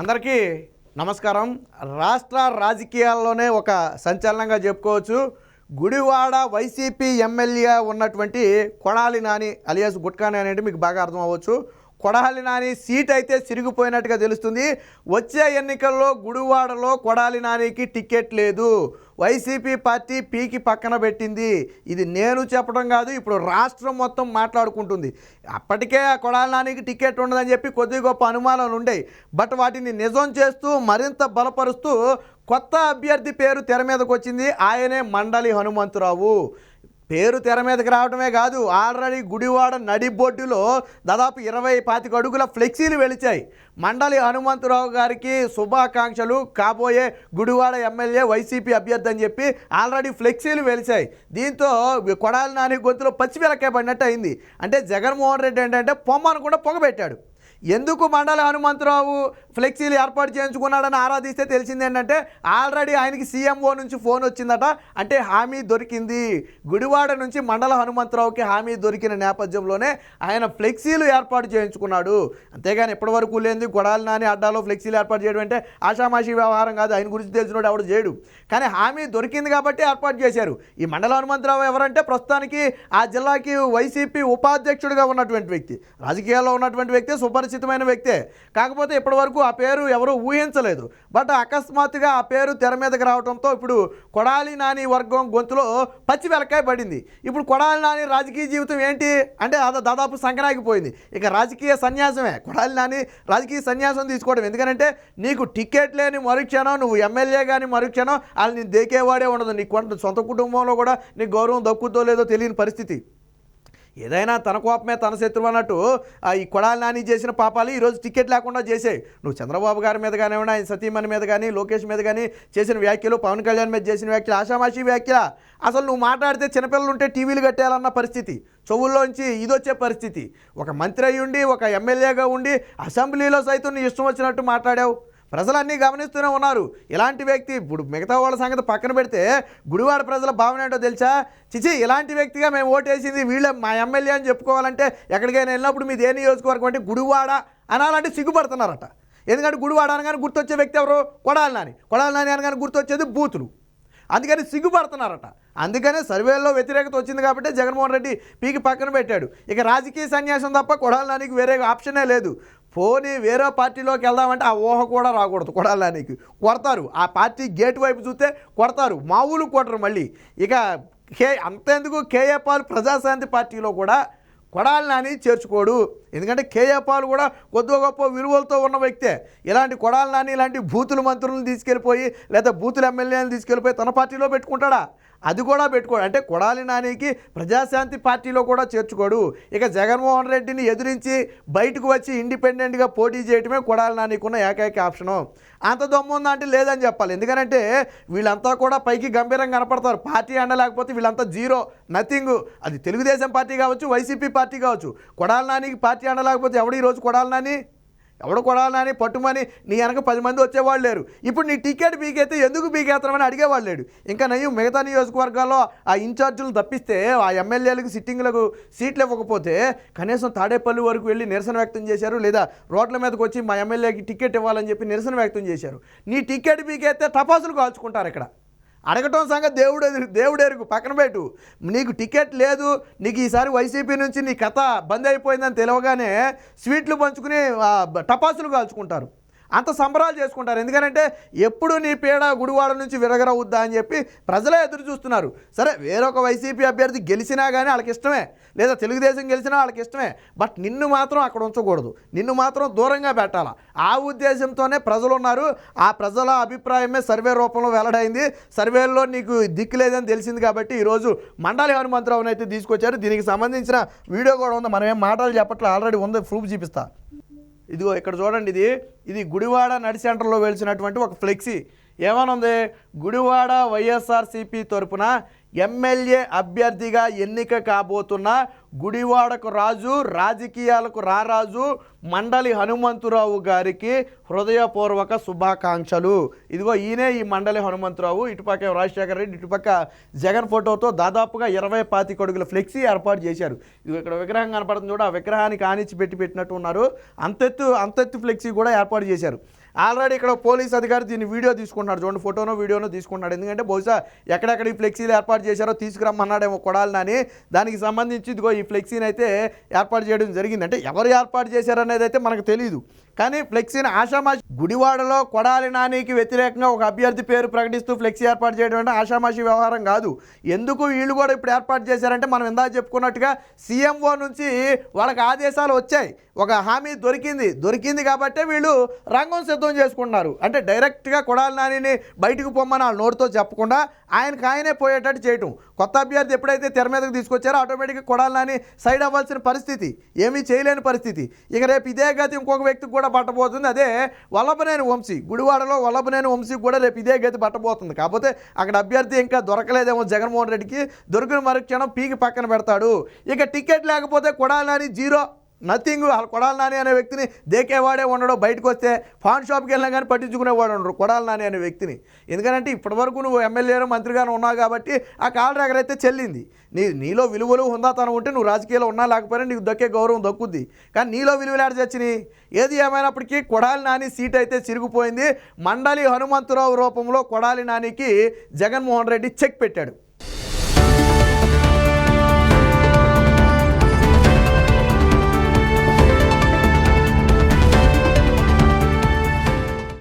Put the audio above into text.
అందరికీ నమస్కారం. రాష్ట్ర రాజకీయాల్లోనే ఒక సంచలనంగా చెప్పుకోవచ్చు. గుడివాడ వైసీపీ ఎమ్మెల్యే ఉన్నటువంటి కొడాలి నాని అలియాస్ గుట్కా నాని అంటే మీకు బాగా అర్థం అవ్వచ్చు. కొడాలి నాని సీట్ అయితే సిరిగిపోయినట్టుగా తెలుస్తుంది. వచ్చే ఎన్నికల్లో గుడివాడలో కొడాలి నానికి టికెట్ లేదు. వైసీపీ పార్టీ పీకి పక్కన పెట్టింది. ఇది నేను చెప్పడం కాదు, ఇప్పుడు రాష్ట్రం మొత్తం మాట్లాడుకుంటుంది. అప్పటికే కొడాలి నానికి టికెట్ ఉండదని చెప్పి కొద్ది గొప్ప అనుమానాలు ఉండేవి. బట్ వాటిని నిజం చేస్తూ మరింత బలపరుస్తూ కొత్త అభ్యర్థి పేరు తెర మీదకి వచ్చింది. ఆయనే మండలి హనుమంతరావు. పేరు తెర మీదకి రావడమే కాదు, ఆల్రెడీ గుడివాడ నడిబొడ్డులో దాదాపు 20-25 అడుగుల ఫ్లెక్సీలు వెలిచాయి. మండలి హనుమంతరావు గారికి శుభాకాంక్షలు, కాబోయే గుడివాడ ఎమ్మెల్యే వైసీపీ అభ్యర్థి అని చెప్పి ఆల్రెడీ ఫ్లెక్సీలు వెలిచాయి. దీంతో కొడాలి నాని గొంతులో పచ్చిమిరకాయ పడినట్టు అయింది. అంటే జగన్మోహన్ రెడ్డి ఏంటంటే పొమ్మను కూడా పొగబెట్టాడు. ఎందుకు మండలి హనుమంతరావు ఫ్లెక్సీలు ఏర్పాటు చేయించుకున్నాడని ఆరాధిస్తే తెలిసింది ఏంటంటే ఆల్రెడీ ఆయనకి సీఎంఓ నుంచి ఫోన్ వచ్చిందట. అంటే హామీ దొరికింది. గుడివాడ నుంచి మండల హనుమంతరావుకి హామీ దొరికిన నేపథ్యంలోనే ఆయన ఫ్లెక్సీలు ఏర్పాటు చేయించుకున్నాడు. అంతేగాని ఇప్పటివరకు లేనిది కొడాలి నాని అడ్డాలో ఫ్లెక్సీలు ఏర్పాటు చేయడం అంటే ఆషామాషి వ్యవహారం కాదు. ఆయన గురించి తెలిసినోడు ఎవడు చేయడు. కానీ హామీ దొరికింది కాబట్టి ఏర్పాటు చేశారు. ఈ మండల హనుమంతరావు ఎవరంటే ప్రస్తుతానికి ఆ జిల్లాకి వైసీపీ ఉపాధ్యక్షుడిగా ఉన్నటువంటి వ్యక్తి, రాజకీయాల్లో ఉన్నటువంటి వ్యక్తి, సుపరిచితమైన వ్యక్తే. కాకపోతే ఇప్పటివరకు ఆ పేరు ఎవరూ ఊహించలేదు. బట్ అకస్మాత్తుగా ఆ పేరు తెర మీదకి రావడంతో ఇప్పుడు కొడాలి నాని వర్గం గొంతులో పచ్చి వెలకాయ పడింది. ఇప్పుడు కొడాలి నాని రాజకీయ జీవితం ఏంటి అంటే అది దాదాపు సంకనాగిపోయింది. ఇక రాజకీయ సన్యాసమే. కొడాలి నాని రాజకీయ సన్యాసం తీసుకోవడం. ఎందుకంటే నీకు టికెట్ లేని మరుక్షణం, నువ్వు ఎమ్మెల్యే కానీ మరుక్షణం వాళ్ళు నీ దేకేవాడే ఉండదు. నీ సొంత కుటుంబంలో కూడా నీకు గౌరవం దక్కుతో లేదో తెలియని పరిస్థితి. ఏదైనా తన కోపమే తన శత్రువు అన్నట్టు ఈ కొడాలి నాని చేసిన పాపాలు ఈరోజు టికెట్ లేకుండా చేసాయి. నువ్వు చంద్రబాబు గారి మీద కానివ్వండి, ఆయన సతీమణి మీద కానీ, లోకేష్ మీద కానీ చేసిన వ్యాఖ్యలు, పవన్ కళ్యాణ్ మీద చేసిన వ్యాఖ్యలు ఆషామాషి వ్యాఖ్యల. అసలు నువ్వు మాట్లాడితే చిన్నపిల్లలు ఉంటే టీవీలు కట్టేయాలన్న పరిస్థితి, చెవుల్లోంచి ఇదొచ్చే పరిస్థితి. ఒక మంత్రి అయ్యి ఉండి, ఒక ఎమ్మెల్యేగా ఉండి అసెంబ్లీలో సైతం నీ ఇష్టం వచ్చినట్టు మాట్లాడావు. ప్రజలన్నీ గమనిస్తూనే ఉన్నారు. ఇలాంటి వ్యక్తి ఇప్పుడు మిగతా వాళ్ళ సంగతి పక్కన పెడితే గుడివాడ ప్రజల భావన ఏంటో తెలుసా? చిచి, ఇలాంటి వ్యక్తిగా మేము ఓటేసింది వీళ్ళే మా ఎమ్మెల్యే అని చెప్పుకోవాలంటే ఎక్కడికైనా వెళ్ళినప్పుడు మీది ఏ నియోజకవర్గం అంటే గుడివాడ అనాలంటే సిగ్గుపడుతున్నారట. ఎందుకంటే గుడివాడ అనగానే గుర్తొచ్చే వ్యక్తి ఎవరు? కొడాలి నాని. కొడాలి నాని అనగానే గుర్తొచ్చేది బూతులు. అందుకని సిగ్గుపడుతున్నారట. అందుకనే సర్వేల్లో వ్యతిరేకత వచ్చింది కాబట్టి జగన్మోహన్ రెడ్డి పీకి పక్కన పెట్టాడు. ఇక రాజకీయ సన్యాసం తప్ప కొడాలి నానికి వేరే ఆప్షనే లేదు. పోనీ వేరే పార్టీలోకి వెళ్దామంటే ఆ ఊహ కూడా రాకూడదు. కొడాలి నానికి కొడతారు. ఆ పార్టీ గేటు వైపు చూస్తే కొడతారు, మామూలు కొట్టరు మళ్ళీ. ఇక అంతేందుకు కేఏ పాల్ ప్రజాశాంతి పార్టీలో కూడా కొడాలి నాని చేర్చుకోడు. ఎందుకంటే కేఏ పాల్ కూడా కొద్దిగా గొప్ప విలువలతో ఉన్న వ్యక్తే. ఇలాంటి కొడాలి నాని ఇలాంటి బూతుల మంత్రులను తీసుకెళ్ళిపోయి లేదా బూతుల ఎమ్మెల్యేలను తీసుకెళ్ళిపోయి తన పార్టీలో పెట్టుకుంటాడా? అది కూడా పెట్టుకోడు. అంటే కొడాలి నానికి ప్రజాశాంతి పార్టీలో కూడా చేర్చుకోడు. ఇక జగన్మోహన్ రెడ్డిని ఎదిరించి బయటకు వచ్చి ఇండిపెండెంట్గా పోటీ చేయడమే కొడాలి నానికి ఉన్న ఏకైక ఆప్షను. అంత దమ్ము ఉందా అంటే లేదని చెప్పాలి. ఎందుకంటే వీళ్ళంతా కూడా పైకి గంభీరంగా కనపడతారు. పార్టీ అండ లేకపోతే వీళ్ళంతా జీరో, నథింగ్. అది తెలుగుదేశం పార్టీ కావచ్చు, వైసీపీ పార్టీ కావచ్చు. కొడాలి నానికి పార్టీ అండ లేకపోతే ఎవడు ఈరోజు కొడాలి నాని? ఎవడు కొడాలి నాని పట్టుమని నీ వెనక 10 మంది వచ్చేవాళ్ళు లేరు. ఇప్పుడు నీ టికెట్ బీకైతే ఎందుకు బీకేస్తామని అడిగేవాళ్ళు లేడు. ఇంకా నయ్యం మిగతా నియోజకవర్గాల్లో ఆ ఇన్ఛార్జీలు తప్పిస్తే ఆ ఎమ్మెల్యేలకు సిట్టింగ్లకు సీట్లు ఇవ్వకపోతే కనీసం తాడేపల్లి వరకు వెళ్ళి నిరసన వ్యక్తం చేశారు, లేదా రోడ్ల మీదకి వచ్చి మా ఎమ్మెల్యేకి టికెట్ ఇవ్వాలని చెప్పి నిరసన వ్యక్తం చేశారు. నీ టికెట్ బీకైతే టపాసులు కాల్చుకుంటారు. ఇక్కడ అడగటం సంగతి దేవుడెరుగు, పక్కన పెట్టు. నీకు టికెట్ లేదు, నీకు ఈసారి వైసీపీ నుంచి నీ కథ బంద్ అయిపోయిందని తెలియగానే స్వీట్లు పంచుకుని టపాసులు కాల్చుకుంటారు. అంత సంబరాలు చేసుకుంటారు. ఎందుకంటే ఎప్పుడు నీ పీడ గుడివాడ నుంచి విరగరవుద్దా అని చెప్పి ప్రజలే ఎదురు చూస్తున్నారు. సరే, వేరొక వైసీపీ అభ్యర్థి గెలిచినా కానీ వాళ్ళకి ఇష్టమే, లేదా తెలుగుదేశం గెలిచినా వాళ్ళకి ఇష్టమే. బట్ నిన్ను మాత్రం అక్కడ ఉంచకూడదు, నిన్ను మాత్రం దూరంగా పెట్టాలా. ఆ ఉద్దేశంతోనే ప్రజలు ఉన్నారు. ఆ ప్రజల అభిప్రాయమే సర్వే రూపంలో వెల్లడైంది. సర్వేల్లో నీకు దిక్కు లేదని తెలిసింది కాబట్టి ఈరోజు మండలి హనుమంతరావుని అయితే తీసుకొచ్చారు. దీనికి సంబంధించిన వీడియో కూడా ఉంది. మనం ఏం మాటలు చెప్పట్లేదు, ఆల్రెడీ ఉంది, ప్రూఫ్ చూపిస్తా. ఇదిగో ఇక్కడ చూడండి, ఇది గుడివాడ నడి సెంటర్లో వెలిసినటువంటి ఒక ఫ్లెక్సీ. ఏమనుంది? గుడివాడ వైఎస్ఆర్సీపీ తరపున ఎమ్మెల్యే అభ్యర్థిగా ఎన్నిక కాబోతున్న గుడివాడకు రాజు, రాజకీయాలకు రారాజు మండలి హనుమంతరావు గారికి హృదయపూర్వక శుభాకాంక్షలు. ఇదిగో ఈయనే ఈ మండలి హనుమంతరావు. ఇటుపక్క రాజశేఖర రెడ్డి, ఇటుపక్క జగన్ ఫోటోతో దాదాపుగా 20-25 అడుగుల ఫ్లెక్సీ ఏర్పాటు చేశారు. ఇది ఇక్కడ విగ్రహం కనపడుతుంది చూడ, ఆ విగ్రహానికి ఆనిచ్చి పెట్టినట్టు ఉన్నారు. అంతెత్తు ఫ్లెక్సీ కూడా ఏర్పాటు చేశారు. ఆల్రెడీ ఇక్కడ పోలీస్ అధికారి దీన్ని వీడియో తీసుకుంటున్నాడు, చూడండి, ఫోటోనో వీడియోనో తీసుకుంటున్నాడు. ఎందుకంటే బహుశా ఎక్కడెక్కడ ఈ ఫ్లెక్సీలు ఏర్పాటు చేశారో తీసుకురమ్మన్నాడేమో కొడాలి నాని. దానికి సంబంధించి ఇదిగో ఈ ఫ్లెక్సీని అయితే ఏర్పాటు చేయడం జరిగింది. అంటే ఎవరు ఏర్పాటు చేశారనేది అయితే మనకు తెలియదు, కానీ ఫ్లెక్సీని ఆషామాషి గుడివాడలో కొడాలి నానికి వ్యతిరేకంగా ఒక అభ్యర్థి పేరు ప్రకటిస్తూ ఫ్లెక్సీ ఏర్పాటు చేయడం అంటే ఆషామాషి వ్యవహారం కాదు. ఎందుకు వీళ్ళు కూడా ఇప్పుడు ఏర్పాటు చేశారంటే మనం ఇందాక చెప్పుకున్నట్టుగా సీఎంఓ నుంచి వాళ్ళకి ఆదేశాలు వచ్చాయి, ఒక హామీ దొరికింది కాబట్టే వీళ్ళు రంగం సిద్ధం చేసుకుంటున్నారు. అంటే డైరెక్ట్గా కొడాలి నానిని బయటకు పొమ్మని వాళ్ళ నోటితో చెప్పకుండా ఆయనే పోయేటట్టు చేయటం. కొత్త అభ్యర్థి ఎప్పుడైతే తెర మీదకి తీసుకొచ్చారో ఆటోమేటిక్గా కొడాలి నాని సైడ్ అవ్వాల్సిన పరిస్థితి, ఏమీ చేయలేని పరిస్థితి. ఇక రేపు ఇదే గతి ఇంకొక వ్యక్తికి కూడా పట్టబోతుంది, అదే వల్లభనేని వంశీ. గుడివాడలో వల్లభనేని వంశీకి కూడా రేపు ఇదే గతి పట్టబోతుంది. కాకపోతే అక్కడ అభ్యర్థి ఇంకా దొరకలేదేమో జగన్మోహన్ రెడ్డికి, దొరికిన మరుక్షణం పీకి పక్కన పెడతాడు. ఇక టికెట్ లేకపోతే కొడాలి నాని జీరో, నథింగ్. కొడాలి నాని అనే వ్యక్తిని దేకేవాడే ఉండడు. బయటకు వస్తే పాన్ షాప్కి వెళ్ళినా కానీ పట్టించుకునేవాడు ఉండడు కొడాలి నాని అనే వ్యక్తిని. ఎందుకంటే ఇప్పటివరకు నువ్వు ఎమ్మెల్యేను మంత్రిగాను ఉన్నావు కాబట్టి ఆ కాలు ఎగరైతే చెల్లింది. నీలో విలువలు హుందాతనం ఉంటే నువ్వు రాజకీయాల్లో ఉన్నా లేకపోయినా నీకు దక్కే గౌరవం దక్కుద్ది. కానీ నీలో విలువలు ఆడ చచ్చినాయి. ఏది ఏమైనప్పటికీ కొడాలి నాని సీట్ అయితే చిరిగిపోయింది. మండలి హనుమంతరావు రూపంలో కొడాలి నానికి జగన్మోహన్ రెడ్డి చెక్ పెట్టాడు.